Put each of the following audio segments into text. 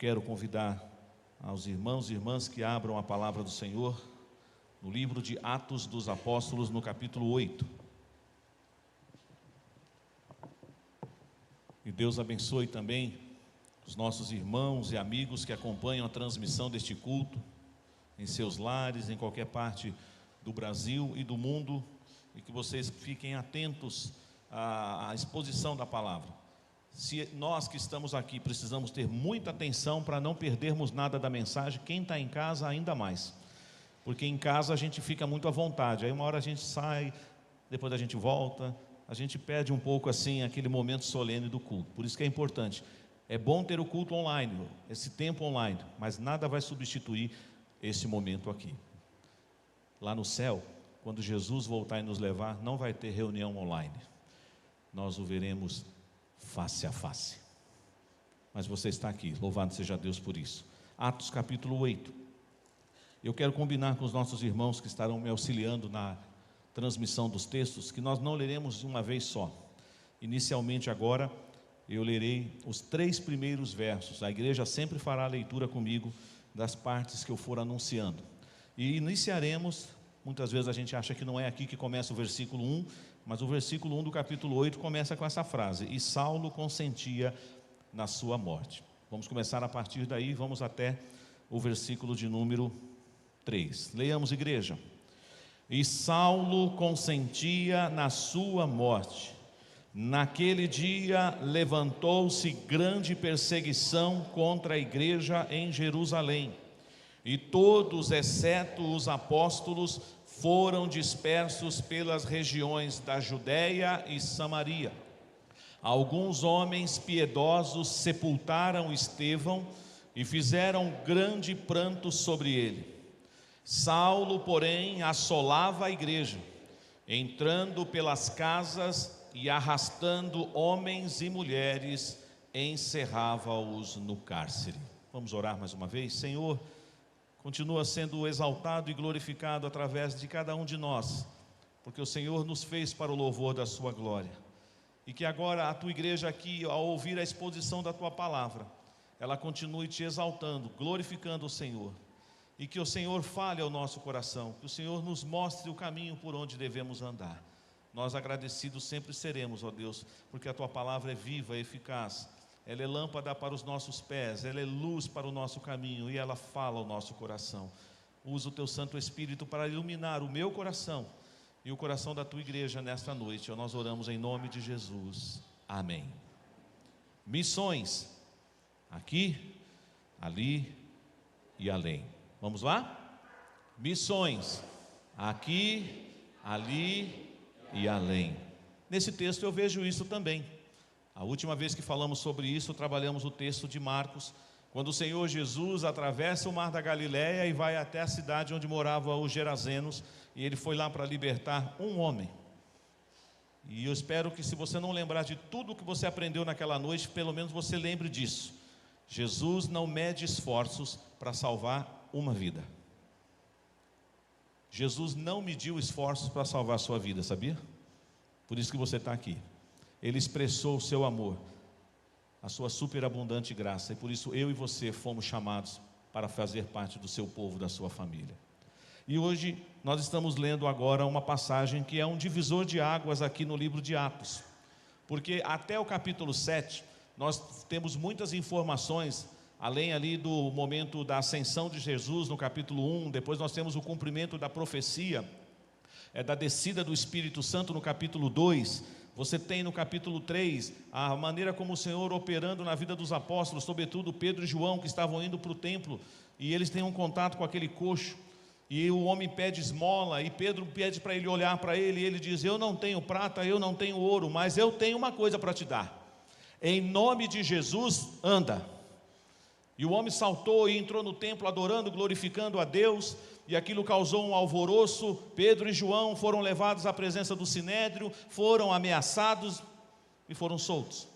quero convidar aos irmãos e irmãs que abram a palavra do Senhor no livro de Atos dos Apóstolos, no capítulo 8. E Deus abençoe também os nossos irmãos e amigos que acompanham a transmissão deste culto em seus lares, em qualquer parte do Brasil e do mundo, e que vocês fiquem atentos à exposição da palavra. Se nós que estamos aqui precisamos ter muita atenção para não perdermos nada da mensagem, quem está em casa ainda mais, porque em casa a gente fica muito à vontade, aí uma hora a gente sai, depois a gente volta, a gente perde um pouco assim aquele momento solene do culto. Por isso que é importante, é bom ter o culto online, esse tempo online, mas nada vai substituir esse momento aqui. Lá no céu, quando Jesus voltar e nos levar, não vai ter reunião online, nós o veremos face a face. Mas você está aqui, louvado seja Deus por isso. Atos capítulo 8. Eu quero combinar com os nossos irmãos que estarão me auxiliando na transmissão dos textos, que nós não leremos de uma vez só. Inicialmente agora, eu lerei os 3 primeiros versos. A igreja sempre fará a leitura comigo das partes que eu for anunciando. E iniciaremos, muitas vezes a gente acha que não é aqui que começa o versículo 1, mas o versículo 1 do capítulo 8 começa com essa frase: e Saulo consentia na sua morte. Vamos começar a partir daí, vamos até o versículo de número 3. Leiamos, igreja. E Saulo consentia na sua morte. Naquele dia levantou-se grande perseguição contra a igreja em Jerusalém, e todos, exceto os apóstolos, foram dispersos pelas regiões da Judéia e Samaria. Alguns homens piedosos sepultaram Estevão e fizeram grande pranto sobre ele. Saulo, porém, assolava a igreja, entrando pelas casas e arrastando homens e mulheres, encerrava-os no cárcere. Vamos orar mais uma vez. Senhor, continua sendo exaltado e glorificado através de cada um de nós, porque o Senhor nos fez para o louvor da sua glória. E que agora a tua igreja aqui, ao ouvir a exposição da tua palavra, ela continue te exaltando, glorificando o Senhor. E que o Senhor fale ao nosso coração, que o Senhor nos mostre o caminho por onde devemos andar. Nós agradecidos sempre seremos, ó Deus, porque a tua palavra é viva, é eficaz. Ela é lâmpada para os nossos pés, ela é luz para o nosso caminho e ela fala ao nosso coração. Usa o teu Santo Espírito para iluminar o meu coração e o coração da tua igreja nesta noite. Nós oramos em nome de Jesus. Amém. Missões, aqui, ali e além. Vamos lá? Missões, aqui, ali e além. Nesse texto eu vejo isso também. A última vez que falamos sobre isso, trabalhamos o texto de Marcos, quando o Senhor Jesus atravessa o mar da Galileia e vai até a cidade onde moravam os Gerazenos, e ele foi lá para libertar um homem. E eu espero que, se você não lembrar de tudo o que você aprendeu naquela noite, pelo menos você lembre disso. Jesus não mede esforços para salvar uma vida. Jesus não mediu esforços para salvar a sua vida, sabia? Por isso que você está aqui. Ele expressou o seu amor, a sua superabundante graça, e por isso eu e você fomos chamados para fazer parte do seu povo, da sua família. E hoje nós estamos lendo agora uma passagem que é um divisor de águas aqui no livro de Atos, porque até o capítulo 7 nós temos muitas informações, além ali do momento da ascensão de Jesus no capítulo 1, depois nós temos o cumprimento da profecia, da descida do Espírito Santo no capítulo 2, você tem no capítulo 3, a maneira como o Senhor operando na vida dos apóstolos, sobretudo Pedro e João, que estavam indo para o templo, e eles têm um contato com aquele coxo, e o homem pede esmola, e Pedro pede para ele olhar para ele, e ele diz: eu não tenho prata, eu não tenho ouro, mas eu tenho uma coisa para te dar, em nome de Jesus, anda. E o homem saltou e entrou no templo adorando, glorificando a Deus, e aquilo causou um alvoroço. Pedro e João foram levados à presença do sinédrio, foram ameaçados e foram soltos.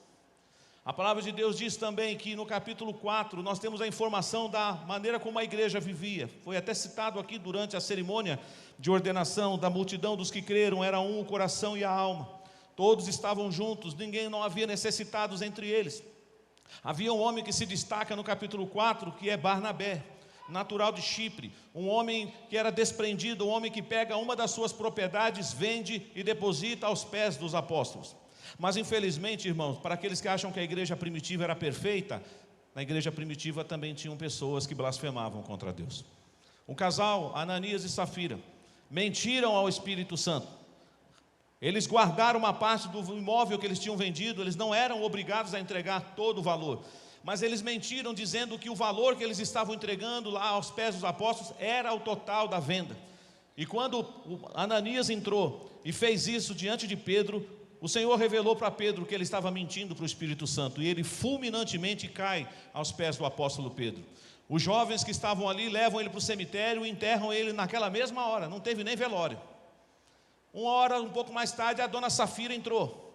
A palavra de Deus diz também que no capítulo 4 nós temos a informação da maneira como a igreja vivia. Foi até citado aqui durante a cerimônia de ordenação da multidão dos que creram, era um o coração e a alma. Todos estavam juntos, não havia necessitados entre eles. Havia um homem que se destaca no capítulo 4, que é Barnabé, natural de Chipre, um homem que era desprendido, um homem que pega uma das suas propriedades, vende e deposita aos pés dos apóstolos. Mas infelizmente, irmãos, para aqueles que acham que a igreja primitiva era perfeita, na igreja primitiva também tinham pessoas que blasfemavam contra Deus. O casal, Ananias e Safira, mentiram ao Espírito Santo. Eles guardaram uma parte do imóvel que eles tinham vendido, eles não eram obrigados a entregar todo o valor, mas eles mentiram dizendo que o valor que eles estavam entregando lá aos pés dos apóstolos era o total da venda. E quando Ananias entrou e fez isso diante de Pedro, o Senhor revelou para Pedro que ele estava mentindo para o Espírito Santo, e ele fulminantemente cai aos pés do apóstolo Pedro. Os jovens que estavam ali levam ele para o cemitério e enterram ele naquela mesma hora, não teve nem velório. Uma hora, um pouco mais tarde, a dona Safira entrou.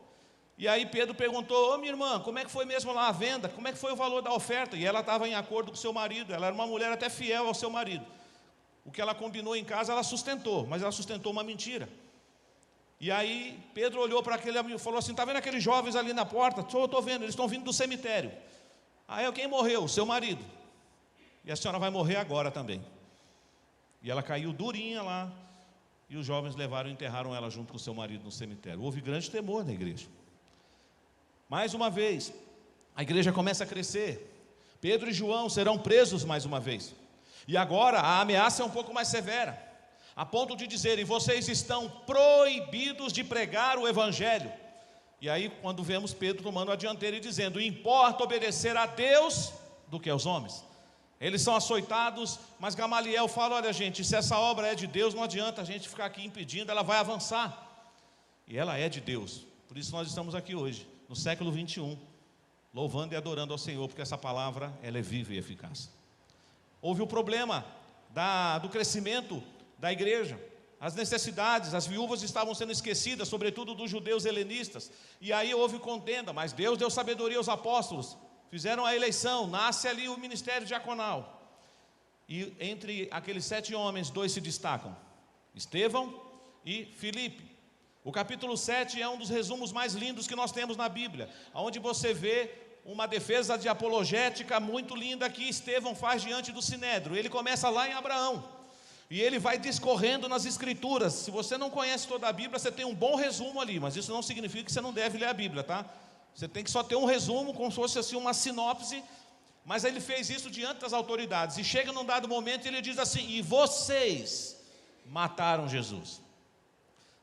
E aí Pedro perguntou: ô minha irmã, como é que foi mesmo lá a venda? Como é que foi o valor da oferta? E ela estava em acordo com o seu marido, ela era uma mulher até fiel ao seu marido. O que ela combinou em casa, ela sustentou, mas ela sustentou uma mentira. E aí Pedro olhou para aquele amigo e falou assim: está vendo aqueles jovens ali na porta? Estou vendo, eles estão vindo do cemitério. Aí quem morreu? O seu marido. E a senhora vai morrer agora também. E ela caiu durinha lá, e os jovens levaram e enterraram ela junto com o seu marido no cemitério. Houve grande temor na igreja. Mais uma vez, a igreja começa a crescer. Pedro e João serão presos mais uma vez. E agora a ameaça é um pouco mais severa, a ponto de dizerem: vocês estão proibidos de pregar o evangelho. E aí quando vemos Pedro tomando a dianteira e dizendo: importa obedecer a Deus do que aos homens. Eles são açoitados, mas Gamaliel fala: olha gente, se essa obra é de Deus, não adianta a gente ficar aqui impedindo, ela vai avançar. E ela é de Deus, por isso nós estamos aqui hoje, no século 21, louvando e adorando ao Senhor, porque essa palavra, ela é viva e eficaz. Houve o problema do crescimento da igreja, as necessidades, as viúvas estavam sendo esquecidas, sobretudo dos judeus helenistas, e aí houve contenda, mas Deus deu sabedoria aos apóstolos, fizeram a eleição, nasce ali o ministério diaconal, e entre aqueles 7 homens, 2 se destacam, Estevão e Filipe. O capítulo 7 é um dos resumos mais lindos que nós temos na Bíblia, onde você vê uma defesa de apologética muito linda que Estevão faz diante do Sinédrio. Ele começa lá em Abraão, e ele vai discorrendo nas escrituras. Se você não conhece toda a Bíblia, você tem um bom resumo ali, mas isso não significa que você não deve ler a Bíblia, tá? Você tem que só ter um resumo, como se fosse assim uma sinopse, mas ele fez isso diante das autoridades, e chega num dado momento e ele diz assim: e vocês mataram Jesus.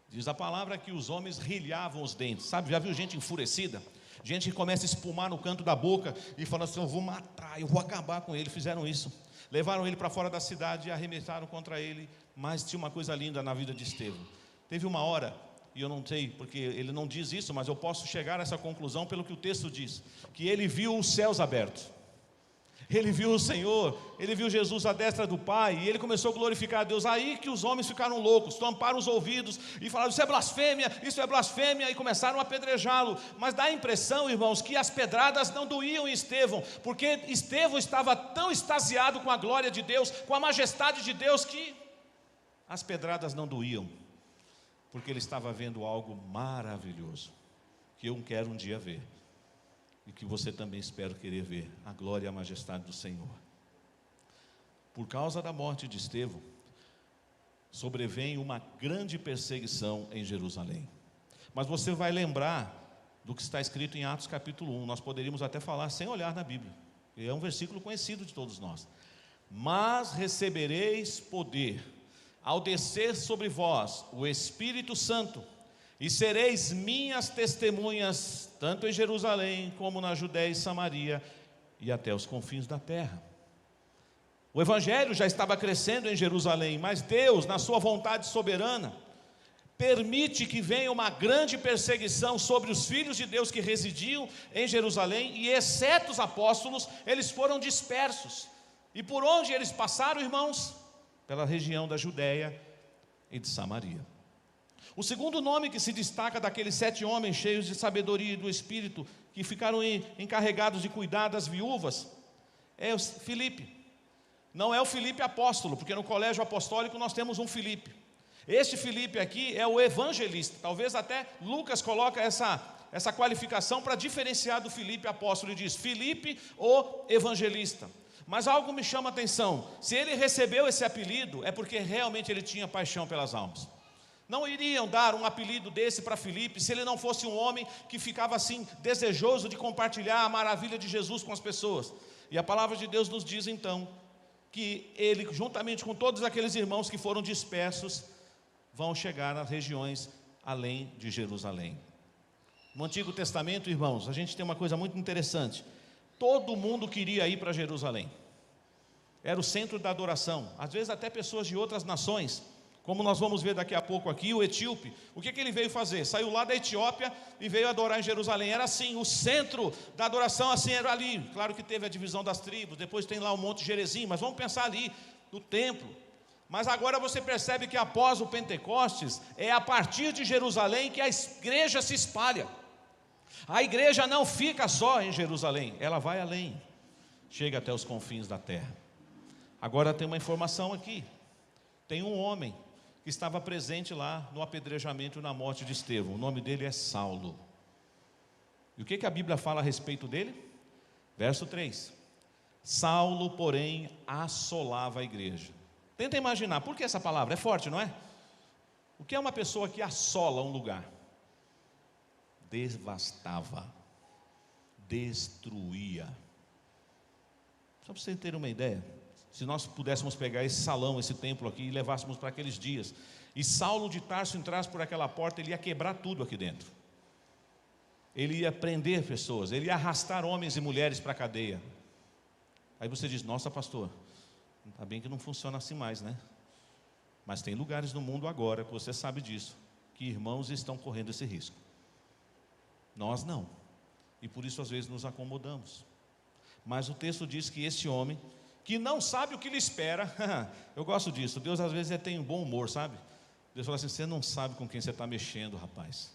Diz a palavra que os homens rilhavam os dentes, sabe? Já viu gente enfurecida? Gente que começa a espumar no canto da boca e fala assim: eu vou matar, eu vou acabar com ele. Fizeram isso, levaram ele para fora da cidade e arremessaram contra ele. Mas tinha uma coisa linda na vida de Estevão. Teve uma hora, e eu não sei porque ele não diz isso, mas eu posso chegar a essa conclusão pelo que o texto diz, que ele viu os céus abertos, ele viu o Senhor, ele viu Jesus à destra do Pai, e ele começou a glorificar a Deus. Aí que os homens ficaram loucos, tamparam os ouvidos e falaram: isso é blasfêmia, e começaram a apedrejá-lo. Mas dá a impressão, irmãos, que as pedradas não doíam em Estevão, porque Estevão estava tão extasiado com a glória de Deus, com a majestade de Deus, que as pedradas não doíam, porque ele estava vendo algo maravilhoso, que eu quero um dia ver, e que você também espera querer ver, a glória e a majestade do Senhor. Por causa da morte de Estevão, sobrevém uma grande perseguição em Jerusalém. Mas você vai lembrar do que está escrito em Atos capítulo 1, nós poderíamos até falar sem olhar na Bíblia, é um versículo conhecido de todos nós. Mas recebereis poder, ao descer sobre vós o Espírito Santo, e sereis minhas testemunhas, tanto em Jerusalém, como na Judéia e Samaria, e até os confins da terra. O Evangelho já estava crescendo em Jerusalém, mas Deus, na sua vontade soberana, permite que venha uma grande perseguição sobre os filhos de Deus que residiam em Jerusalém, e exceto os apóstolos, eles foram dispersos. E por onde eles passaram, irmãos? Pela região da Judéia e de Samaria. O segundo nome que se destaca daqueles 7 homens cheios de sabedoria e do Espírito, que ficaram encarregados de cuidar das viúvas, é o Filipe. Não é o Filipe apóstolo, porque no colégio apostólico nós temos um Filipe. Este Filipe aqui é o evangelista. Talvez até Lucas coloca essa qualificação para diferenciar do Filipe apóstolo e diz: Filipe, o evangelista. Mas algo me chama a atenção: se ele recebeu esse apelido, é porque realmente ele tinha paixão pelas almas. Não iriam dar um apelido desse para Filipe se ele não fosse um homem que ficava assim, desejoso de compartilhar a maravilha de Jesus com as pessoas. E a palavra de Deus nos diz então, que ele, juntamente com todos aqueles irmãos que foram dispersos, vão chegar nas regiões além de Jerusalém. No Antigo Testamento, irmãos, a gente tem uma coisa muito interessante: todo mundo queria ir para Jerusalém, era o centro da adoração, às vezes até pessoas de outras nações, como nós vamos ver daqui a pouco aqui, o etíope. O que ele veio fazer? Saiu lá da Etiópia e veio adorar em Jerusalém. Era assim, o centro da adoração assim era ali. Claro que teve a divisão das tribos, depois tem lá o Monte Gerizim, mas vamos pensar ali, no templo. Mas agora você percebe que após o Pentecostes, é a partir de Jerusalém que a igreja se espalha. A igreja não fica só em Jerusalém, ela vai além, chega até os confins da terra. Agora tem uma informação aqui: tem um homem que estava presente lá no apedrejamento e na morte de Estevão. O nome dele é Saulo. E o que a Bíblia fala a respeito dele? Verso 3: Saulo, porém, assolava a igreja. Tenta imaginar, por que essa palavra? É forte, não é? O que é uma pessoa que assola um lugar? Devastava, destruía. Só para você ter uma ideia, se nós pudéssemos pegar esse salão, esse templo aqui, e levássemos para aqueles dias, e Saulo de Tarso entrasse por aquela porta, ele ia quebrar tudo aqui dentro. Ele ia prender pessoas, ele ia arrastar homens e mulheres para a cadeia. Aí você diz: nossa, pastor, está bem que não funciona assim mais, né? Mas tem lugares no mundo agora, que você sabe disso, que irmãos estão correndo esse risco. Nós não, e por isso às vezes nos acomodamos. Mas o texto diz que esse homem, que não sabe o que lhe espera, eu gosto disso, Deus às vezes tem um bom humor, sabe? Deus fala assim: você não sabe com quem você está mexendo, rapaz.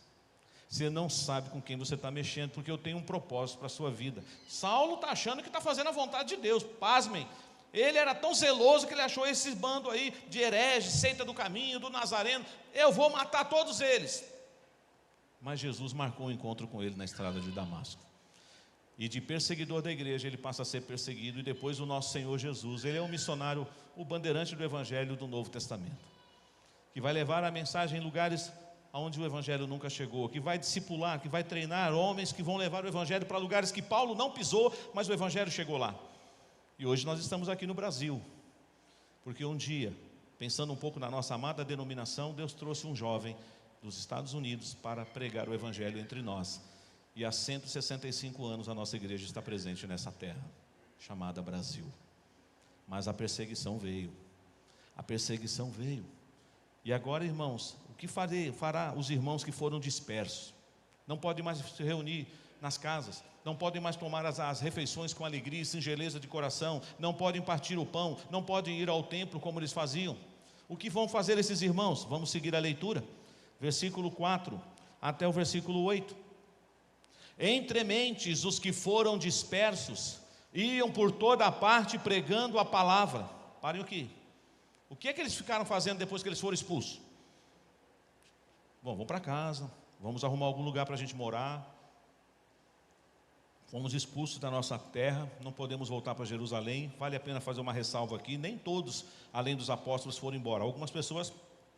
Você não sabe com quem você está mexendo, porque eu tenho um propósito para a sua vida. Saulo está achando que está fazendo a vontade de Deus, pasmem. Ele era tão zeloso que ele achou esse bando aí de hereges, seita do caminho, do Nazareno: eu vou matar todos eles. Mas Jesus marcou um encontro com ele na estrada de Damasco. E de perseguidor da igreja ele passa a ser perseguido. E depois o nosso Senhor Jesus, ele é um missionário, o bandeirante do Evangelho do Novo Testamento, que vai levar a mensagem em lugares onde o Evangelho nunca chegou, que vai discipular, que vai treinar homens que vão levar o Evangelho para lugares que Paulo não pisou, mas o Evangelho chegou lá. E hoje nós estamos aqui no Brasil, porque um dia, pensando um pouco na nossa amada denominação, Deus trouxe um jovem dos Estados Unidos para pregar o Evangelho entre nós. E há 165 anos a nossa igreja está presente nessa terra, chamada Brasil. Mas a perseguição veio. A perseguição veio. E agora, irmãos, o que fará os irmãos que foram dispersos? Não podem mais se reunir nas casas, não podem mais tomar as refeições com alegria e singeleza de coração, não podem partir o pão, não podem ir ao templo como eles faziam. O que vão fazer esses irmãos? Vamos seguir a leitura. Versículo 4 até o versículo 8. Entre mentes os que foram dispersos iam por toda a parte pregando a palavra. Parem aqui. O que é que eles ficaram fazendo depois que eles foram expulsos? Bom, vamos para casa, vamos arrumar algum lugar para a gente morar. Fomos expulsos da nossa terra, não podemos voltar para Jerusalém. Vale a pena fazer uma ressalva aqui: nem todos, além dos apóstolos, foram embora. Algumas pessoas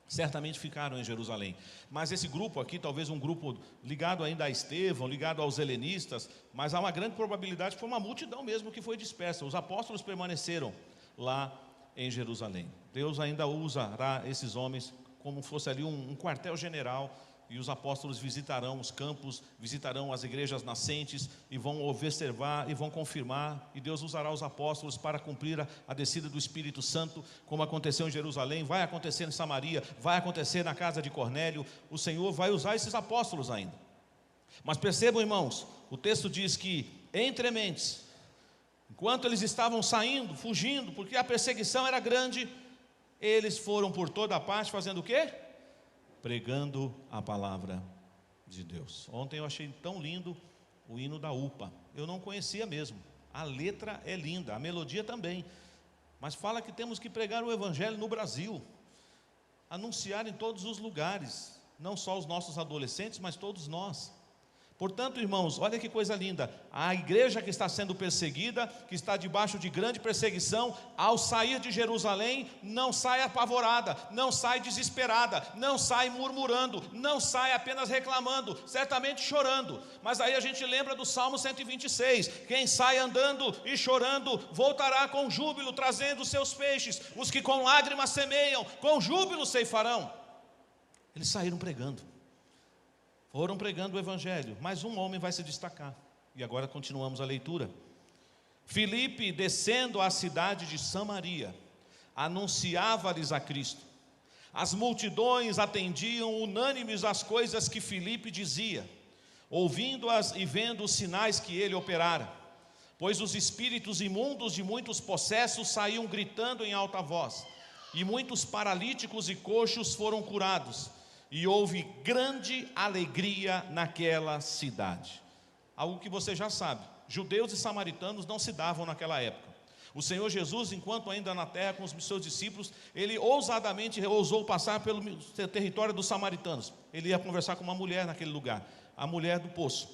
certamente ficaram em Jerusalém, mas esse grupo aqui, talvez um grupo ligado ainda a Estevão, ligado aos helenistas, mas há uma grande probabilidade que foi uma multidão mesmo que foi dispersa. Os apóstolos permaneceram lá em Jerusalém. Deus ainda usará esses homens como fosse ali um quartel-general, e os apóstolos visitarão os campos, visitarão as igrejas nascentes, e vão observar e vão confirmar, e Deus usará os apóstolos para cumprir a descida do Espírito Santo, como aconteceu em Jerusalém, vai acontecer em Samaria, vai acontecer na casa de Cornélio. O Senhor vai usar esses apóstolos ainda. Mas percebam, irmãos, o texto diz que entre mentes, enquanto eles estavam saindo, fugindo, porque a perseguição era grande, eles foram por toda a parte fazendo o quê? Pregando a palavra de Deus. Ontem eu achei tão lindo o hino da UPA. Eu não conhecia mesmo. A letra é linda, a melodia também. Mas fala que temos que pregar o Evangelho no Brasil, anunciar em todos os lugares, não só os nossos adolescentes, mas todos nós. Portanto, irmãos, olha que coisa linda, a igreja que está sendo perseguida, que está debaixo de grande perseguição, ao sair de Jerusalém, não sai apavorada, não sai desesperada, não sai murmurando, não sai apenas reclamando, certamente chorando. Mas aí a gente lembra do Salmo 126, quem sai andando e chorando, voltará com júbilo, trazendo os seus feixes. Os que com lágrimas semeiam, com júbilo ceifarão. Eles saíram pregando. Foram pregando o evangelho, mas um homem vai se destacar. E agora continuamos a leitura. Filipe, descendo à cidade de Samaria, anunciava-lhes a Cristo. As multidões atendiam unânimes às coisas que Filipe dizia, ouvindo-as e vendo os sinais que ele operara. Pois os espíritos imundos de muitos possessos saíam gritando em alta voz, e muitos paralíticos e coxos foram curados. E houve grande alegria naquela cidade. Algo que você já sabe, judeus e samaritanos não se davam naquela época. O Senhor Jesus, enquanto ainda na terra com os seus discípulos, ele ousadamente ousou passar pelo território dos samaritanos. Ele ia conversar com uma mulher naquele lugar, a mulher do poço.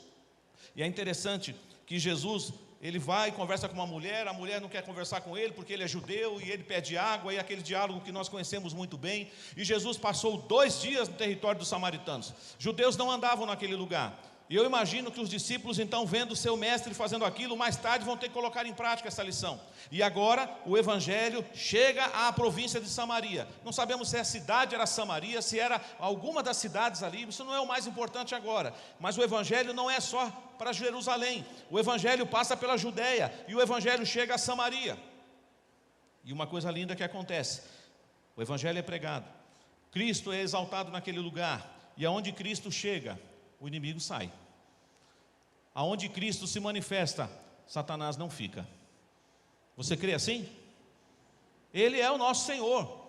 E é interessante que Jesus, ele vai e conversa com uma mulher, a mulher não quer conversar com ele porque ele é judeu e ele pede água, e aquele diálogo que nós conhecemos muito bem. E Jesus passou 2 dias no território dos samaritanos. Judeus não andavam naquele lugar. E eu imagino que os discípulos, então, vendo o seu mestre fazendo aquilo, mais tarde vão ter que colocar em prática essa lição. E agora o evangelho chega à província de Samaria. Não sabemos se a cidade era Samaria, se era alguma das cidades ali, isso não é o mais importante agora. Mas o evangelho não é só para Jerusalém, o evangelho passa pela Judeia e o evangelho chega a Samaria. E uma coisa linda que acontece, o evangelho é pregado, Cristo é exaltado naquele lugar, e aonde Cristo chega, o inimigo sai. Aonde Cristo se manifesta, Satanás não fica. Você crê assim? Ele é o nosso Senhor.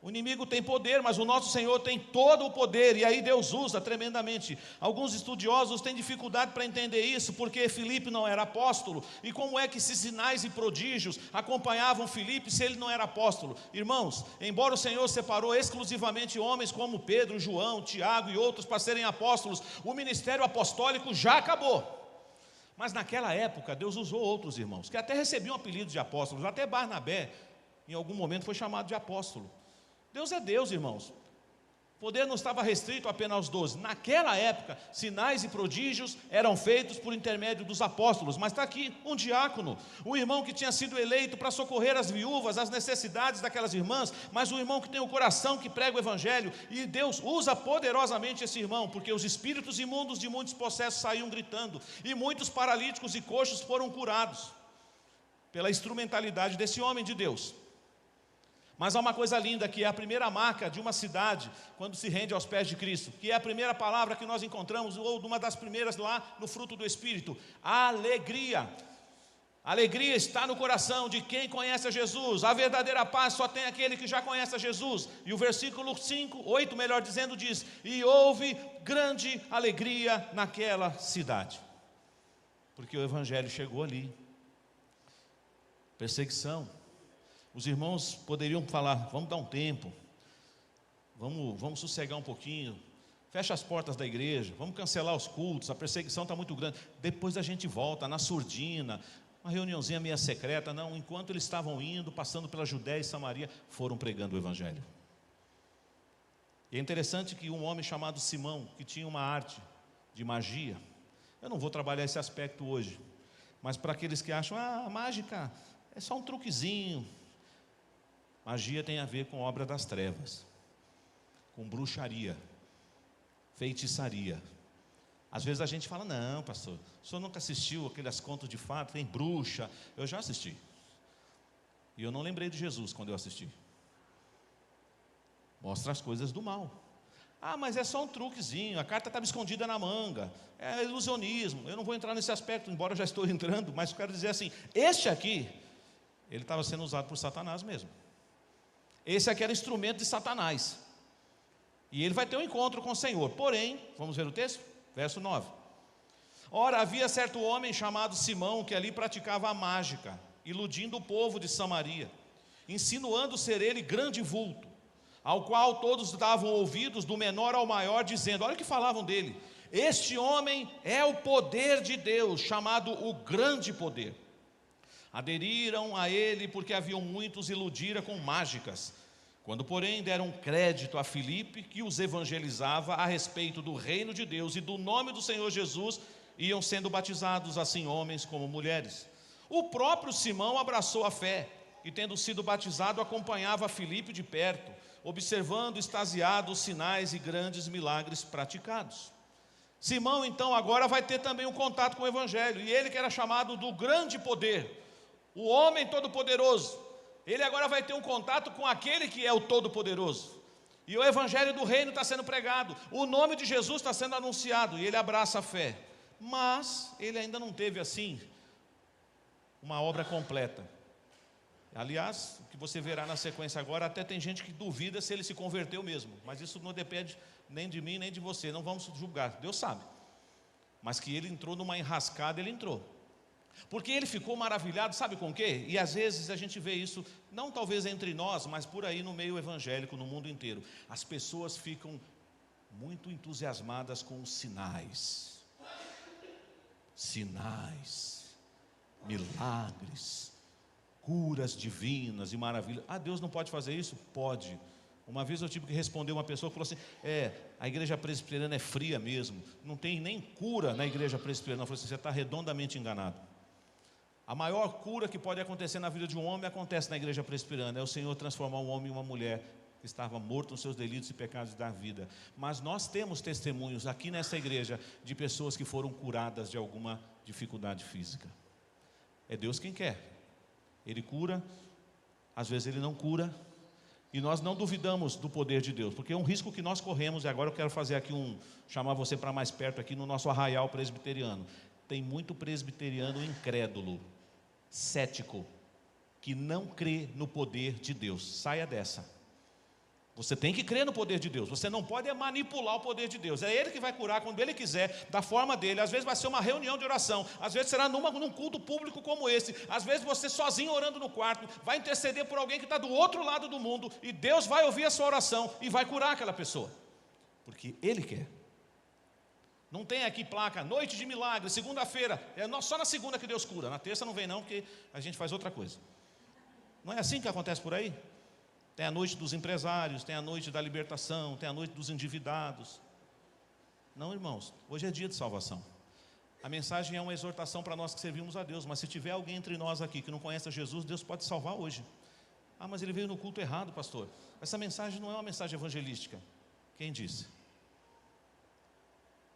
O inimigo tem poder, mas o nosso Senhor tem todo o poder, e aí Deus usa tremendamente. Alguns estudiosos têm dificuldade para entender isso, porque Filipe não era apóstolo, e como é que esses sinais e prodígios acompanhavam Filipe se ele não era apóstolo? Irmãos, embora o Senhor separou exclusivamente homens como Pedro, João, Tiago e outros para serem apóstolos, o ministério apostólico já acabou. Mas naquela época Deus usou outros irmãos, que até recebiam apelido de apóstolos, até Barnabé em algum momento foi chamado de apóstolo. Deus é Deus, irmãos. O poder não estava restrito apenas aos 12. Naquela época, sinais e prodígios eram feitos por intermédio dos apóstolos. Mas está aqui um diácono, um irmão que tinha sido eleito para socorrer as viúvas, as necessidades daquelas irmãs, mas um irmão que tem o coração que prega o evangelho, e Deus usa poderosamente esse irmão, porque os espíritos imundos de muitos possessos saíam gritando, e muitos paralíticos e coxos foram curados, pela instrumentalidade desse homem de Deus. Mas há uma coisa linda, que é a primeira marca de uma cidade quando se rende aos pés de Cristo, que é a primeira palavra que nós encontramos, ou uma das primeiras lá no fruto do Espírito: alegria. Alegria está no coração de quem conhece a Jesus. A verdadeira paz só tem aquele que já conhece a Jesus. E o versículo 8 melhor dizendo, diz: e houve grande alegria naquela cidade, porque o evangelho chegou ali. Perseguição. Os irmãos poderiam falar: vamos dar um tempo, vamos sossegar um pouquinho, fecha as portas da igreja, vamos cancelar os cultos, a perseguição está muito grande, depois a gente volta na surdina, uma reuniãozinha meia secreta. Não, enquanto eles estavam indo, passando pela Judéia e Samaria, foram pregando o evangelho. E é interessante que um homem chamado Simão, que tinha uma arte de magia, eu não vou trabalhar esse aspecto hoje, mas para aqueles que acham: mágica é só um truquezinho. Magia tem a ver com obra das trevas, com bruxaria, feitiçaria. Às vezes a gente fala: não, pastor, o senhor nunca assistiu aqueles contos de fadas, tem bruxa? Eu já assisti, e eu não lembrei de Jesus quando eu assisti. Mostra as coisas do mal. Mas é só um truquezinho, a carta estava escondida na manga, é ilusionismo. Eu não vou entrar nesse aspecto, embora eu já estou entrando, mas eu quero dizer assim: este aqui, ele estava sendo usado por Satanás mesmo. Esse aqui era instrumento de Satanás, e ele vai ter um encontro com o Senhor. Porém, vamos ver o texto? Verso 9. Ora, havia certo homem chamado Simão, que ali praticava a mágica, iludindo o povo de Samaria, insinuando ser ele grande vulto, ao qual todos davam ouvidos, do menor ao maior, dizendo: olha o que falavam dele: Este homem é o poder de Deus, chamado o grande poder. Aderiram a ele porque haviam muitos iludira com mágicas. Quando, porém, deram crédito a Filipe, que os evangelizava a respeito do reino de Deus e do nome do Senhor Jesus, iam sendo batizados, assim homens como mulheres. O próprio Simão abraçou a fé e, tendo sido batizado, acompanhava Filipe de perto, observando extasiado os sinais e grandes milagres praticados. Simão, então, agora vai ter também um contato com o Evangelho, e ele que era chamado do grande poder, o homem todo-poderoso, ele agora vai ter um contato com aquele que é o todo-poderoso, e o Evangelho do reino está sendo pregado, o nome de Jesus está sendo anunciado, e ele abraça a fé, mas ele ainda não teve assim uma obra completa. Aliás, o que você verá na sequência agora, até tem gente que duvida se ele se converteu mesmo, mas isso não depende nem de mim, nem de você, não vamos julgar, Deus sabe. Mas que ele entrou numa enrascada, ele entrou. Porque ele ficou maravilhado, sabe com o quê? E às vezes a gente vê isso, não talvez entre nós, mas por aí no meio evangélico, no mundo inteiro. As pessoas ficam muito entusiasmadas com os sinais. Sinais, milagres, curas divinas e maravilhas. Ah, Deus não pode fazer isso? Pode. Uma vez eu tive que responder uma pessoa que falou assim, a igreja presbiteriana é fria mesmo, não tem nem cura na igreja presbiteriana. Eu falei assim, você está redondamente enganado. A maior cura que pode acontecer na vida de um homem acontece na igreja presbiteriana, é o Senhor transformar um homem em uma mulher que estava morto nos seus delitos e pecados da vida. Mas nós temos testemunhos aqui nessa igreja de pessoas que foram curadas de alguma dificuldade física. É Deus quem quer, Ele cura, às vezes Ele não cura, e nós não duvidamos do poder de Deus, porque é um risco que nós corremos. E agora eu quero fazer aqui chamar você para mais perto aqui no nosso arraial presbiteriano. Tem muito presbiteriano incrédulo, cético, que não crê no poder de Deus. Saia dessa. Você tem que crer no poder de Deus. Você não pode manipular o poder de Deus. É Ele que vai curar quando Ele quiser, da forma dEle. Às vezes vai ser uma reunião de oração, às vezes será num culto público como esse, às vezes você sozinho orando no quarto, vai interceder por alguém que está do outro lado do mundo, e Deus vai ouvir a sua oração e vai curar aquela pessoa, porque Ele quer. Não tem aqui placa, noite de milagre, segunda-feira, só na segunda que Deus cura, na terça não vem não, porque a gente faz outra coisa. Não é assim que acontece por aí? Tem a noite dos empresários, tem a noite da libertação, tem a noite dos endividados. Não, irmãos, hoje é dia de salvação. A mensagem é uma exortação para nós que servimos a Deus, mas se tiver alguém entre nós aqui que não conhece a Jesus, Deus pode salvar hoje. Ah, mas ele veio no culto errado, pastor. Essa mensagem não é uma mensagem evangelística. Quem disse?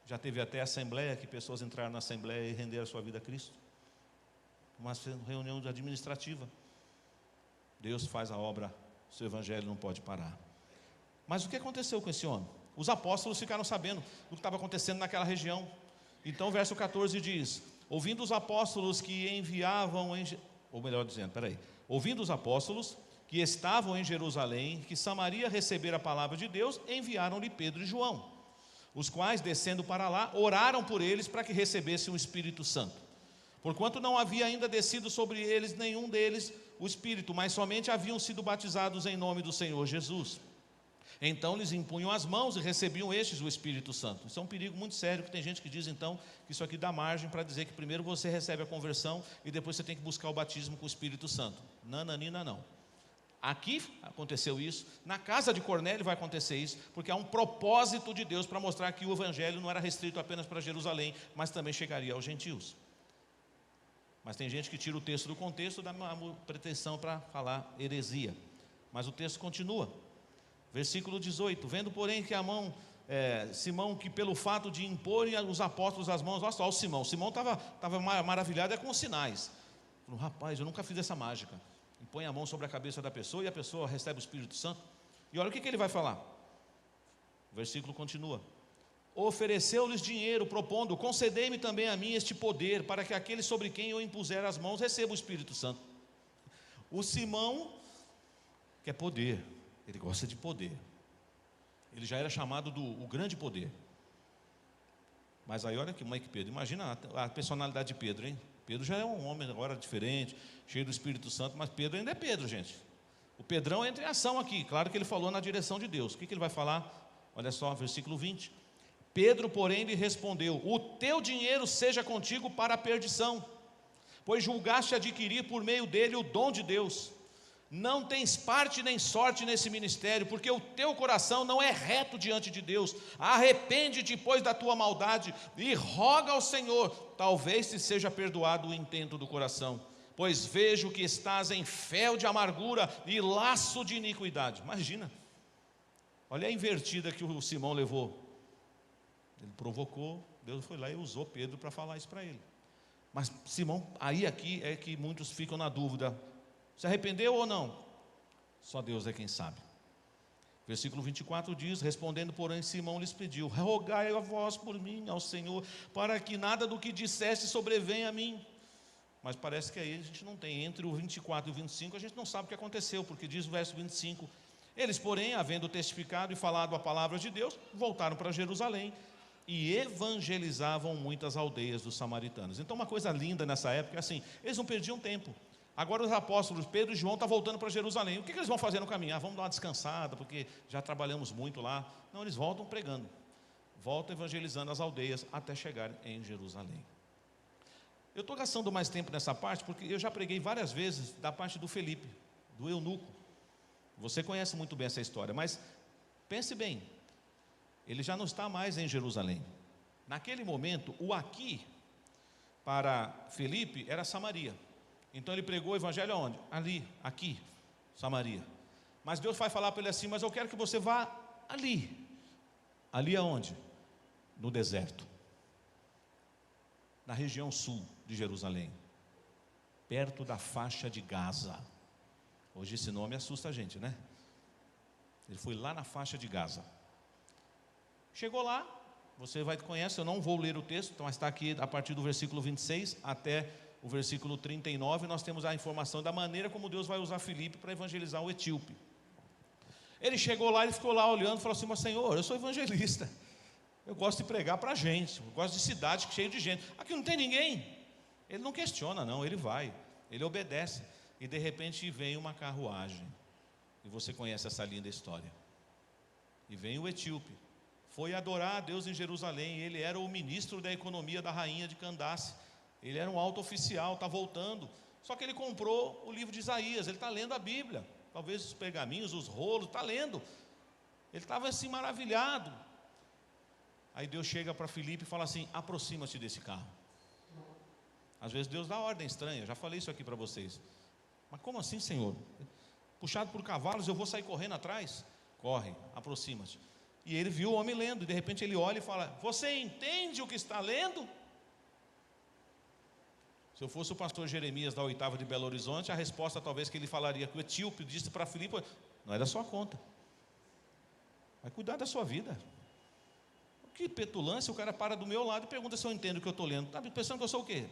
Já teve até assembleia, que pessoas entraram na assembleia e renderam a sua vida a Cristo. Uma reunião administrativa. Deus faz a obra. O seu evangelho não pode parar. Mas o que aconteceu com esse homem? Os apóstolos ficaram sabendo do que estava acontecendo naquela região. Então o verso 14 diz: ouvindo os apóstolos que ouvindo os apóstolos que estavam em Jerusalém, que Samaria recebera a palavra de Deus, enviaram-lhe Pedro e João, os quais, descendo para lá, oraram por eles para que recebessem o Espírito Santo. Porquanto não havia ainda descido sobre eles nenhum deles o Espírito, mas somente haviam sido batizados em nome do Senhor Jesus. Então lhes impunham as mãos e recebiam estes o Espírito Santo. Isso é um perigo muito sério, que tem gente que diz então que isso aqui dá margem para dizer que primeiro você recebe a conversão e depois você tem que buscar o batismo com o Espírito Santo. Nananina não. Aqui aconteceu isso, na casa de Cornélio vai acontecer isso, porque há um propósito de Deus para mostrar que o evangelho não era restrito apenas para Jerusalém, mas também chegaria aos gentios. Mas tem gente que tira o texto do contexto, dá uma pretensão para falar heresia. Mas o texto continua. Versículo 18. Vendo, porém, que Simão, que pelo fato de imporem os apóstolos as mãos, olha só o Simão. Simão estava maravilhado com os sinais. Falou, rapaz, eu nunca fiz essa mágica. E põe a mão sobre a cabeça da pessoa e a pessoa recebe o Espírito Santo. E olha o que ele vai falar. O versículo continua. Ofereceu-lhes dinheiro, propondo: concedei-me também a mim este poder, para que aquele sobre quem eu impuser as mãos receba o Espírito Santo. O Simão quer poder, ele gosta de poder. Ele já era chamado o grande poder. Mas aí olha que mãe que Pedro, imagina a personalidade de Pedro, hein? Pedro já é um homem agora diferente, cheio do Espírito Santo, mas Pedro ainda é Pedro, gente. O Pedrão entra em ação aqui, claro que ele falou na direção de Deus. O que ele vai falar? Olha só, versículo 20. Pedro, porém, lhe respondeu: o teu dinheiro seja contigo para a perdição, pois julgaste adquirir por meio dele o dom de Deus. Não tens parte nem sorte nesse ministério, porque o teu coração não é reto diante de Deus. Arrepende-te, pois, da tua maldade e roga ao Senhor, talvez te seja perdoado o intento do coração, pois vejo que estás em fel de amargura e laço de iniquidade. Imagina, olha a invertida que o Simão levou. Ele provocou, Deus foi lá e usou Pedro para falar isso para ele. Mas Simão, aqui é que muitos ficam na dúvida: se arrependeu ou não? Só Deus é quem sabe. Versículo 24 diz: respondendo, porém, Simão lhes pediu: rogai a vós por mim ao Senhor, para que nada do que disseste sobrevenha a mim. Mas parece que aí a gente não tem. Entre o 24 e o 25 a gente não sabe o que aconteceu, porque diz o verso 25: eles, porém, havendo testificado e falado a palavra de Deus, voltaram para Jerusalém e evangelizavam muitas aldeias dos samaritanos. Então, uma coisa linda nessa época é assim: eles não perdiam tempo. Agora os apóstolos Pedro e João estão voltando para Jerusalém. O que eles vão fazer no caminho? Vamos dar uma descansada, porque já trabalhamos muito lá. Não, eles voltam pregando, voltam evangelizando as aldeias até chegarem em Jerusalém. Eu estou gastando mais tempo nessa parte, porque eu já preguei várias vezes da parte do Felipe, do eunuco. Você conhece muito bem essa história, mas pense bem, ele já não está mais em Jerusalém. Naquele momento, o aqui para Felipe era Samaria. Então ele pregou o evangelho aonde? Ali, aqui, Samaria. Mas Deus vai falar para ele assim: mas eu quero que você vá ali. Ali aonde? No deserto, na região sul de Jerusalém, perto da faixa de Gaza. Hoje esse nome assusta a gente, né? Ele foi lá na faixa de Gaza. Chegou lá, você conhece, eu não vou ler o texto, então está aqui a partir do versículo 26 até o versículo 39, nós temos a informação da maneira como Deus vai usar Filipe para evangelizar o etíope. Ele chegou lá, ele ficou lá olhando e falou assim: mas Senhor, eu sou evangelista, eu gosto de pregar para a gente, eu gosto de cidade cheia de gente, aqui não tem ninguém. Ele não questiona não, ele vai, ele obedece. E de repente vem uma carruagem, e você conhece essa linda história. E vem o etíope, foi adorar a Deus em Jerusalém. Ele era o ministro da economia da rainha de Candace. Ele era um alto oficial, está voltando. Só que ele comprou o livro de Isaías, ele está lendo a Bíblia, talvez os pergaminhos, os rolos, está lendo. Ele estava assim maravilhado. Aí Deus chega para Filipe e fala assim: aproxima-te desse carro. Às vezes Deus dá ordem estranha, já falei isso aqui para vocês. Mas como assim, Senhor? Puxado por cavalos, eu vou sair correndo atrás? Corre, aproxima-te. E ele viu o homem lendo, e de repente ele olha e fala: você entende o que está lendo? Se eu fosse o pastor Jeremias da 8ª de Belo Horizonte, a resposta talvez que ele falaria, que o etíope disse para Filipe: não é da sua conta, vai cuidar da sua vida. Que petulância, o cara para do meu lado e pergunta se eu entendo o que eu estou lendo. Está pensando que eu sou o quê?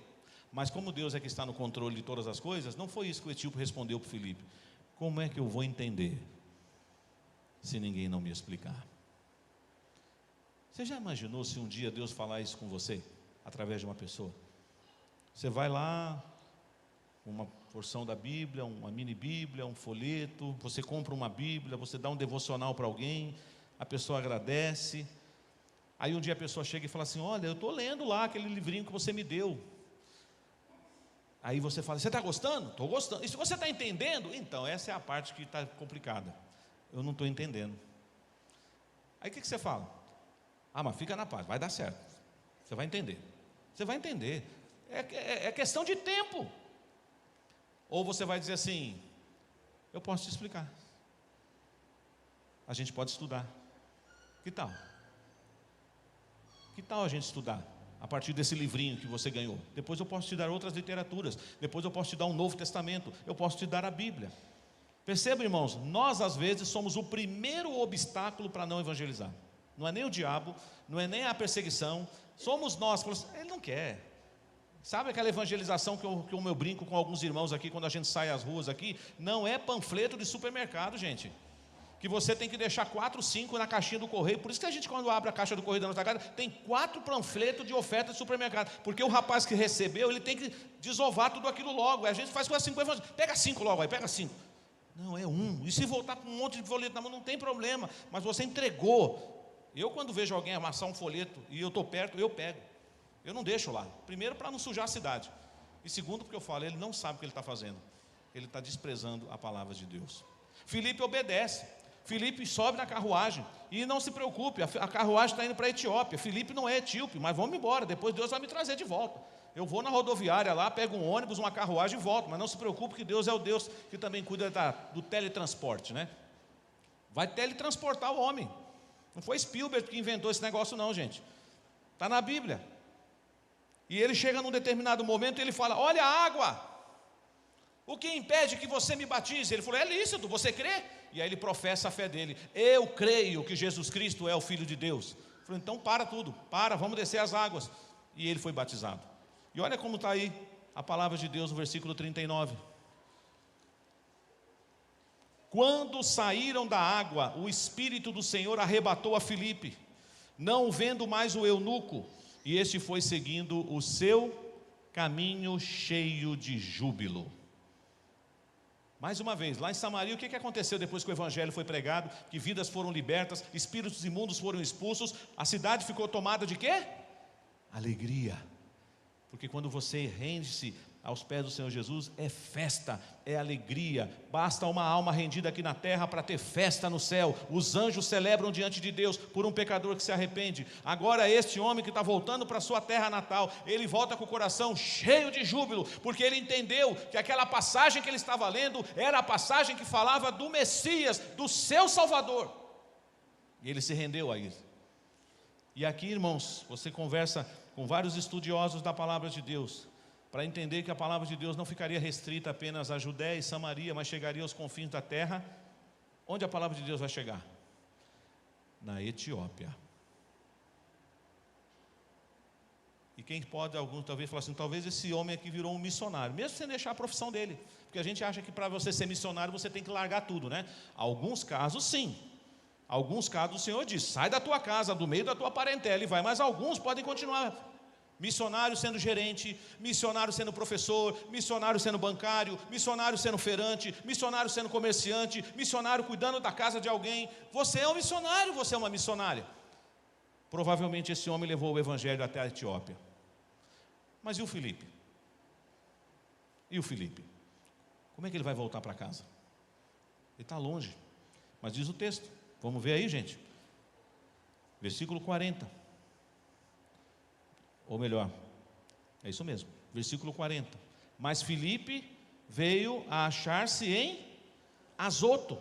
Mas como Deus é que está no controle de todas as coisas, não foi isso que o etíope respondeu para Filipe: como é que eu vou entender se ninguém não me explicar? Você já imaginou se um dia Deus falar isso com você, através de uma pessoa? Você vai lá, uma porção da Bíblia, uma mini Bíblia, um folheto, você compra uma Bíblia, você dá um devocional para alguém, a pessoa agradece. Aí um dia a pessoa chega e fala assim: olha, eu estou lendo lá aquele livrinho que você me deu. Aí você fala: você está gostando? Estou gostando. E se você está entendendo? Então, essa é a parte que está complicada. Eu não estou entendendo. Aí o que você fala? Mas fica na paz, vai dar certo. Você vai entender. Você vai entender. É questão de tempo. Ou você vai dizer assim: eu posso te explicar. A gente pode estudar. Que tal? Que tal a gente estudar a partir desse livrinho que você ganhou? Depois eu posso te dar outras literaturas. Depois eu posso te dar um Novo Testamento. Eu posso te dar a Bíblia. Perceba, irmãos, nós às vezes somos o primeiro obstáculo para não evangelizar. Não é nem o diabo, não é nem a perseguição. Somos nós. Ele não quer. Sabe aquela evangelização que eu brinco com alguns irmãos aqui, quando a gente sai às ruas aqui? Não é panfleto de supermercado, gente, que você tem que deixar 4, 5 na caixinha do correio. Por isso que a gente, quando abre a caixa do correio da nossa casa, tem 4 panfletos de oferta de supermercado, porque o rapaz que recebeu, ele tem que desovar tudo aquilo logo. A gente faz com as 5 evangelhos: pega 5 logo aí, pega 5. Não, é 1. E se voltar com um monte de folheto na mão, não tem problema, mas você entregou. Eu, quando vejo alguém amassar um folheto e eu estou perto, eu pego. Eu não deixo lá. Primeiro, para não sujar a cidade. E segundo, porque eu falo, ele não sabe o que ele está fazendo. Ele está desprezando a palavra de Deus. Filipe obedece. Filipe sobe na carruagem. E não se preocupe, a carruagem está indo para a Etiópia. Filipe não é etíope, mas vamos embora. Depois Deus vai me trazer de volta. Eu vou na rodoviária lá, pego um ônibus, uma carruagem e volto. Mas não se preocupe que Deus é o Deus que também cuida do teletransporte, né? Vai teletransportar o homem. Não foi Spielberg que inventou esse negócio não, gente. Está na Bíblia. E ele chega num determinado momento e ele fala, olha a água. O que impede que você me batize? Ele falou, é lícito, você crê? E aí ele professa a fé dele. Eu creio que Jesus Cristo é o Filho de Deus. Ele falou, então para tudo, vamos descer as águas. E ele foi batizado. E olha como está aí a palavra de Deus no versículo 39. Quando saíram da água, o Espírito do Senhor arrebatou a Filipe, não vendo mais o eunuco, e este foi seguindo o seu caminho cheio de júbilo. Mais uma vez, lá em Samaria, o que aconteceu depois que o evangelho foi pregado? Que vidas foram libertas, espíritos imundos foram expulsos, a cidade ficou tomada de quê? Alegria. Porque quando você rende-se aos pés do Senhor Jesus, é festa, é alegria. Basta uma alma rendida aqui na terra para ter festa no céu. Os anjos celebram diante de Deus por um pecador que se arrepende. Agora este homem que está voltando para a sua terra natal, ele volta com o coração cheio de júbilo, porque ele entendeu que aquela passagem que ele estava lendo era a passagem que falava do Messias, do seu Salvador. E ele se rendeu a isso. E aqui, irmãos, você conversa com vários estudiosos da palavra de Deus, para entender que a palavra de Deus não ficaria restrita apenas à Judéia e Samaria, mas chegaria aos confins da terra. Onde a palavra de Deus vai chegar? Na Etiópia. E quem pode, alguns talvez falar assim, talvez esse homem aqui virou um missionário, mesmo sem deixar a profissão dele, porque a gente acha que para você ser missionário você tem que largar tudo, né? Alguns casos sim, alguns casos o Senhor diz, sai da tua casa, do meio da tua parentela e vai, mas alguns podem continuar. Missionário sendo gerente, missionário sendo professor, missionário sendo bancário, missionário sendo feirante, missionário sendo comerciante, missionário cuidando da casa de alguém. Você é um missionário, você é uma missionária. Provavelmente esse homem levou o evangelho até a Etiópia. Mas e o Filipe? E o Filipe? Como é que ele vai voltar para casa? Ele está longe. Mas diz o texto, vamos ver aí, gente. Versículo 40. Ou melhor, é isso mesmo, versículo 40. Mas Filipe veio a achar-se em Azoto,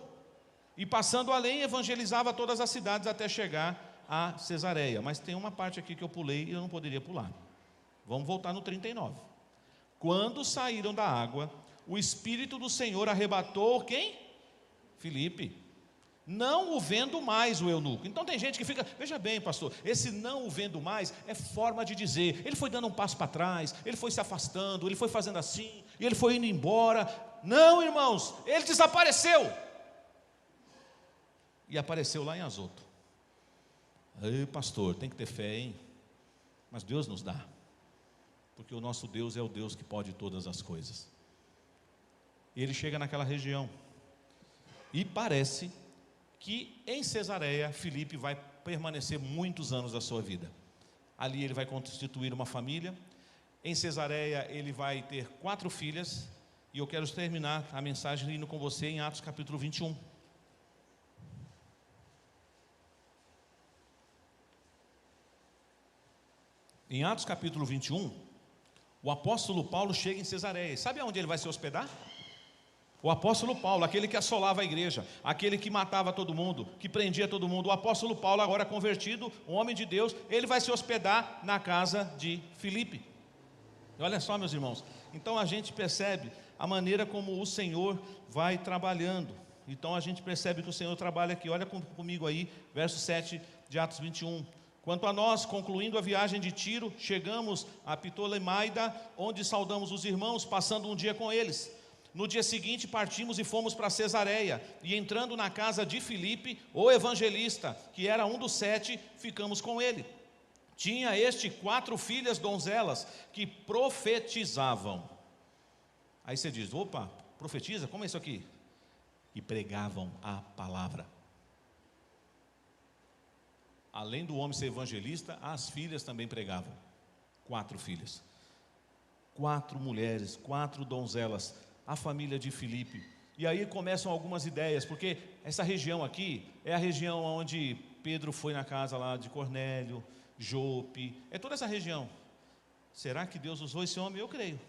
e passando além evangelizava todas as cidades até chegar a Cesareia. Mas tem uma parte aqui que eu pulei e eu não poderia pular. Vamos voltar no 39. Quando saíram da água, o Espírito do Senhor arrebatou quem? Filipe. Não o vendo mais o eunuco. Então tem gente que fica, veja bem pastor, esse não o vendo mais é forma de dizer, ele foi dando um passo para trás, ele foi se afastando, ele foi fazendo assim, e ele foi indo embora. Não, irmãos, ele desapareceu. E apareceu lá em Azoto. Ei pastor, tem que ter fé, hein? Mas Deus nos dá, porque o nosso Deus é o Deus que pode todas as coisas. E ele chega naquela região, e parece que em Cesareia, Filipe vai permanecer muitos anos da sua vida. Ali ele vai constituir uma família. Em Cesareia ele vai ter 4 filhas. E eu quero terminar a mensagem indo com você em Atos capítulo 21. Em Atos capítulo 21, o apóstolo Paulo chega em Cesareia. Sabe aonde ele vai se hospedar? O apóstolo Paulo, aquele que assolava a igreja, aquele que matava todo mundo, que prendia todo mundo. O apóstolo Paulo, agora convertido, um homem de Deus, ele vai se hospedar na casa de Filipe. Olha só, meus irmãos, então a gente percebe a maneira como o Senhor vai trabalhando. Então a gente percebe que o Senhor trabalha aqui. Olha comigo aí, verso 7 de Atos 21. Quanto a nós, concluindo a viagem de Tiro, chegamos a Ptolemaida, onde saudamos os irmãos, passando um dia com eles. No dia seguinte partimos e fomos para Cesareia, e entrando na casa de Filipe, o evangelista, que era um dos 7, ficamos com ele. Tinha este 4 filhas donzelas, que profetizavam. Aí você diz, opa, profetiza? Como é isso aqui? E pregavam a palavra. além do homem ser evangelista, as filhas também pregavam. 4 filhas, 4 mulheres, 4 donzelas, a família de Filipe. E aí começam algumas ideias, porque essa região aqui é a região onde Pedro foi na casa lá de Cornélio, Jope, é toda essa região. Será que Deus usou esse homem? Eu creio.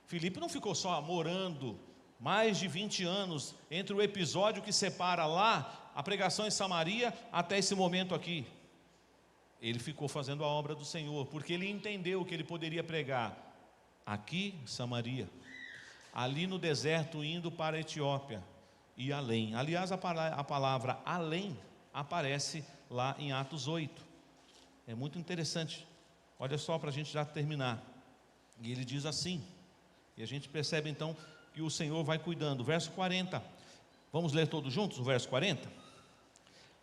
Filipe não ficou só morando mais de 20 anos entre o episódio que separa lá a pregação em Samaria até esse momento aqui. Ele ficou fazendo a obra do Senhor, porque ele entendeu que ele poderia pregar aqui em Samaria, ali no deserto indo para a Etiópia e além. Aliás, a palavra além aparece lá em Atos 8. É muito interessante. Olha só, para a gente já terminar. E ele diz assim, e a gente percebe então que o Senhor vai cuidando. Verso 40, vamos ler todos juntos o verso 40?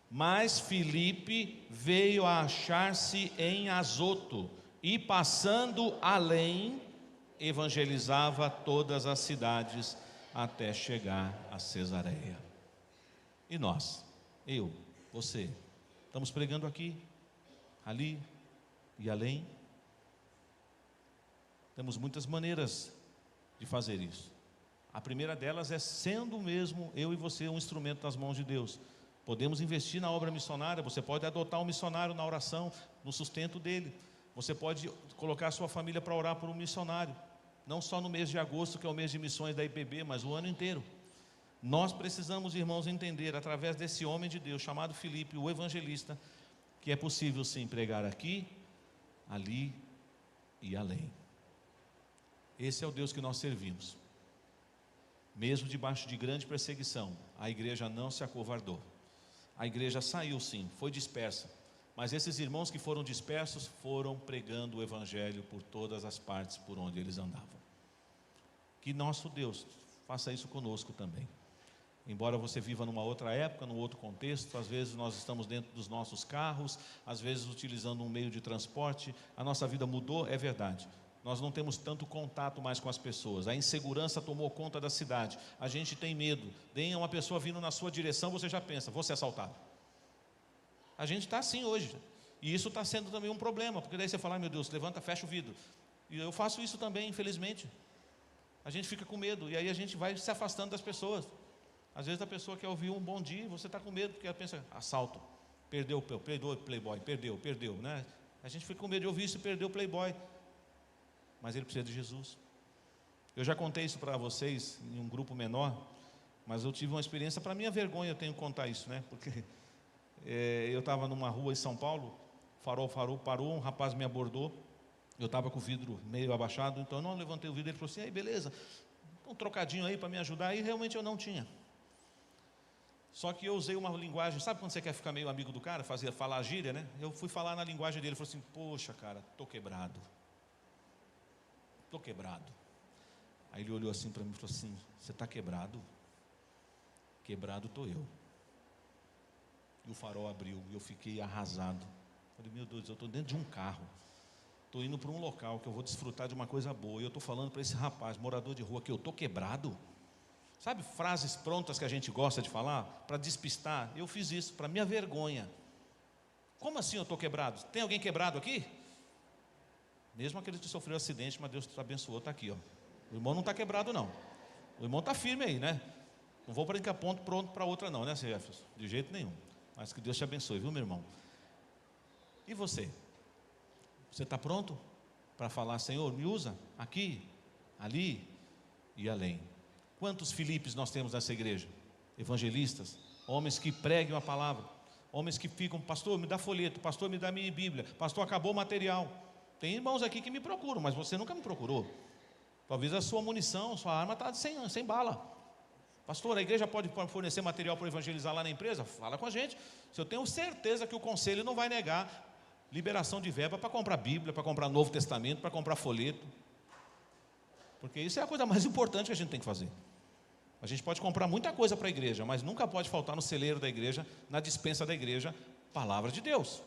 Mas Filipe veio a achar-se em Azoto, e passando além, evangelizava todas as cidades, até chegar a Cesareia. E nós, eu, você, estamos pregando aqui, ali e além. Temos muitas maneiras de fazer isso. A primeira delas é sendo mesmo eu e você um instrumento nas mãos de Deus. Podemos investir na obra missionária. Você pode adotar um missionário na oração, no sustento dele. Você pode colocar a sua família para orar por um missionário, não só no mês de agosto, que é o mês de missões da IPB, mas o ano inteiro. Nós precisamos, irmãos, entender, através desse homem de Deus chamado Filipe, o evangelista, que é possível sim pregar aqui, ali e além. Esse é o Deus que nós servimos. Mesmo debaixo de grande perseguição, a igreja não se acovardou. A igreja saiu sim, foi dispersa, mas esses irmãos que foram dispersos foram pregando o evangelho por todas as partes por onde eles andavam. Que nosso Deus faça isso conosco também. Embora você viva numa outra época, num outro contexto, às vezes nós estamos dentro dos nossos carros, às vezes utilizando um meio de transporte, a nossa vida mudou, é verdade. Nós não temos tanto contato mais com as pessoas, a insegurança tomou conta da cidade, a gente tem medo, tem uma pessoa vindo na sua direção, você já pensa, vou ser assaltado. A gente está assim hoje, e isso está sendo também um problema, porque daí você fala, meu Deus, levanta, fecha o vidro, e eu faço isso também, infelizmente. A gente fica com medo, e aí a gente vai se afastando das pessoas. Às vezes a pessoa quer ouvir um bom dia, e você está com medo, porque ela pensa, assalto, perdeu o playboy, perdeu, né? A gente fica com medo de ouvir isso e perdeu o playboy. Mas ele precisa de Jesus. Eu já contei isso para vocês em um grupo menor, mas eu tive uma experiência, para minha vergonha eu tenho que contar isso, né? Porque eu estava numa rua em São Paulo, farol parou, um rapaz me abordou, eu estava com o vidro meio abaixado, então eu não levantei o vidro, ele falou assim, aí beleza, um trocadinho aí para me ajudar, e realmente eu não tinha. Só que eu usei uma linguagem, sabe quando você quer ficar meio amigo do cara, falar gíria, né? Eu fui falar na linguagem dele, ele falou assim, poxa cara, estou quebrado. Estou quebrado. Aí ele olhou assim para mim e falou assim, você está quebrado? Quebrado estou eu. E o farol abriu e eu fiquei arrasado. Falei, meu Deus, eu estou dentro de um carro, estou indo para um local que eu vou desfrutar de uma coisa boa, e eu estou falando para esse rapaz, morador de rua, que eu estou quebrado. Sabe frases prontas que a gente gosta de falar, para despistar? Eu fiz isso, para minha vergonha. Como assim eu estou quebrado? Tem alguém quebrado aqui? Mesmo aquele que sofreu acidente, mas Deus te abençoou, está aqui, ó. O irmão não está quebrado não, o irmão está firme aí, né? Não vou brincar ponto pronto para outra não, né, Jefferson? De jeito nenhum. Mas que Deus te abençoe, viu, meu irmão? E você? Você está pronto para falar, Senhor, me usa aqui, ali e além? Quantos Filipes nós temos nessa igreja? Evangelistas, homens que pregam a palavra, homens que ficam, pastor, me dá folheto, pastor, me dá minha Bíblia, pastor, acabou o material. Tem irmãos aqui que me procuram, mas você nunca me procurou. Talvez a sua munição, sua arma está sem bala. Pastor, a igreja pode fornecer material para evangelizar lá na empresa? Fala com a gente. Se eu tenho certeza que o conselho não vai negar liberação de verba para comprar Bíblia, para comprar Novo Testamento, para comprar folheto. Porque isso é a coisa mais importante que a gente tem que fazer. A gente pode comprar muita coisa para a igreja, mas nunca pode faltar no celeiro da igreja, na despensa da igreja, palavra de Deus.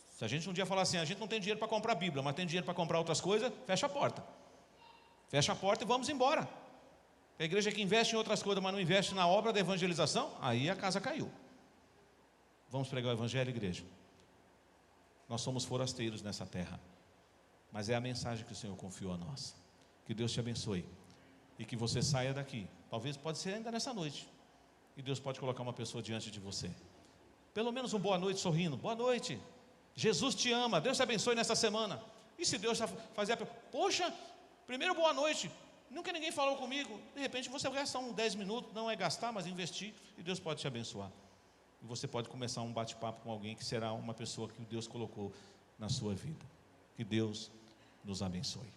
Se a gente um dia falar assim, a gente não tem dinheiro para comprar Bíblia, mas tem dinheiro para comprar outras coisas, fecha a porta. Fecha a porta e vamos embora. A igreja que investe em outras coisas, mas não investe na obra da evangelização, aí a casa caiu. Vamos pregar o evangelho, igreja? Nós somos forasteiros nessa terra, mas é a mensagem que o Senhor confiou a nós. Que Deus te abençoe e que você saia daqui, talvez pode ser ainda nessa noite, e Deus pode colocar uma pessoa diante de você, pelo menos um boa noite sorrindo. Boa noite, Jesus te ama, Deus te abençoe nessa semana. E se Deus já fazer poxa, primeiro boa noite, nunca ninguém falou comigo. De repente você vai gastar uns 10 minutos, não é gastar, mas investir, e Deus pode te abençoar. E você pode começar um bate-papo com alguém que será uma pessoa que Deus colocou na sua vida. Que Deus nos abençoe.